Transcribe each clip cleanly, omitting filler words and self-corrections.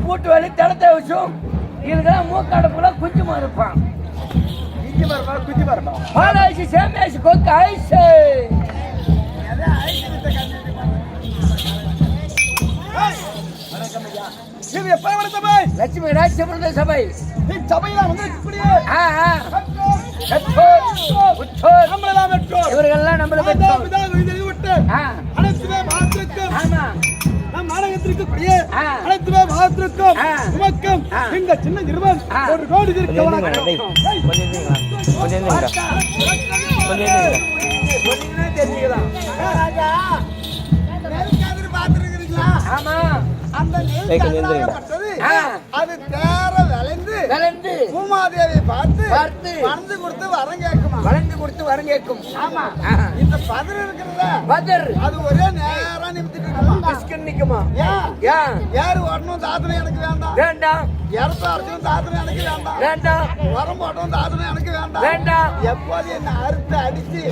பூட்டு வலி தளத்தை வச்சும் இதுக்கெல்லாம் மூக்காடப்புல குஞ்சு மறுப்பான் பாலாசி சேமேசி கொக்கு ஐசு லட்சுமி ராஜ்யபிரத சபை இவர்கள்லாம் நம்மள இந்த சின்ன நிறுவனம் ஒரு கோடி அது தேர விளைந்து பூமாதேவி பார்த்து வளர்ந்து கொடுத்து வரம் கேட்கும் ஆமா இந்த பதிர் இருக்கிறத அது ஒரே நேரா நிமித்திட்டு யாரு வரணும் தாத்தனை எனக்கு வேண்டாம் இடத்த அரைச்சும் தாத்தனை எனக்கு வேண்டாம் உரம் போட்டோம் தாத்தனை எனக்கு வேண்டாம் எப்போது என்ன அறுத்து அடிச்சு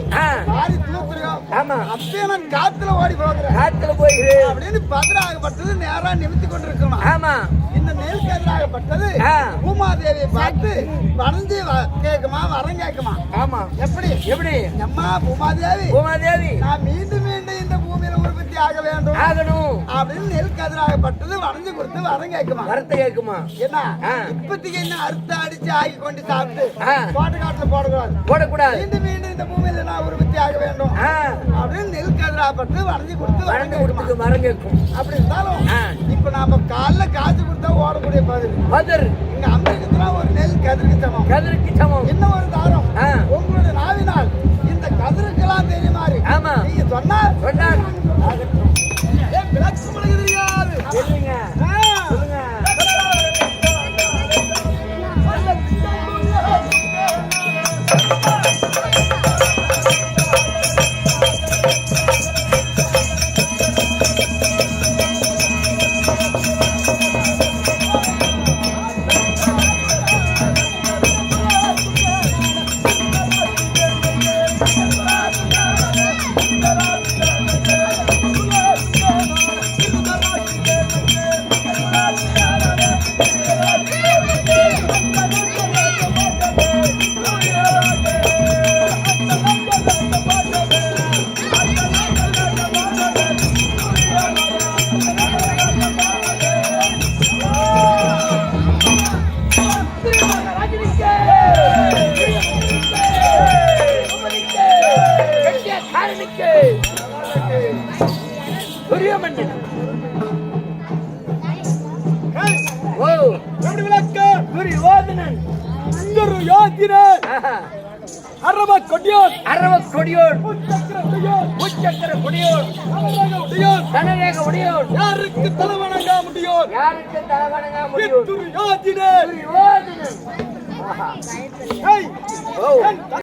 மாறி தூக்குறோம் அப்பயே நான் காத்துல ஓடி போகிறேன் அப்படின்னு பதிராகப்பட்டது நேரா நிமித்தி கொண்டிருக்கணும் ஆமா இந்த நெல் கதிராகப்பட்டது பூமாதேவியை பார்த்து வரைஞ்சி கேட்குமா வரம் கேட்குமா ஆமா எப்படி அம்மா பூமாதேவி நான் மீண்டும் இந்த பூமியில உற்பத்தி ஆகணும் அப்படின்னு நெல் கதிராகப்பட்டது வரைஞ்சு கொடுத்து வரம் கேட்குமா என்ன இப்பத்திக்கு என்ன அறுத்து அடிச்சு ஆகி கொண்டு சாப்பிட்டு காட்டுல போடக்கூடாது மீண்டும் இந்த பூமியில நான் உற்பத்தி ஆக வேண்டும் அப்படின்னு நெல் கதிராகப்பட்டு வரைஞ்சு கொடுத்து வரம் கேட்கும் அப்படி இருந்தாலும் இப்ப நாம காலைல காசு கொடுத்தா ஓடக்கூடிய பதில் இங்க அமெரிக்கத்துல ஒரு நெல் கதிருக்கு சமம் என்ன ஒரு தாரம் உங்களுடைய நாவினால் இந்த கதிருக்கெல்லாம் தெரியும் மாதிரி நீங்க சொன்னா தெரியாது சுந்தர யாத்திரை அரவ கொடியோன் உச்சக்கர கொடியோன் தனரேக உடையோன் யாருக்கு தலை வணங்க முடியும் துரியோதனன்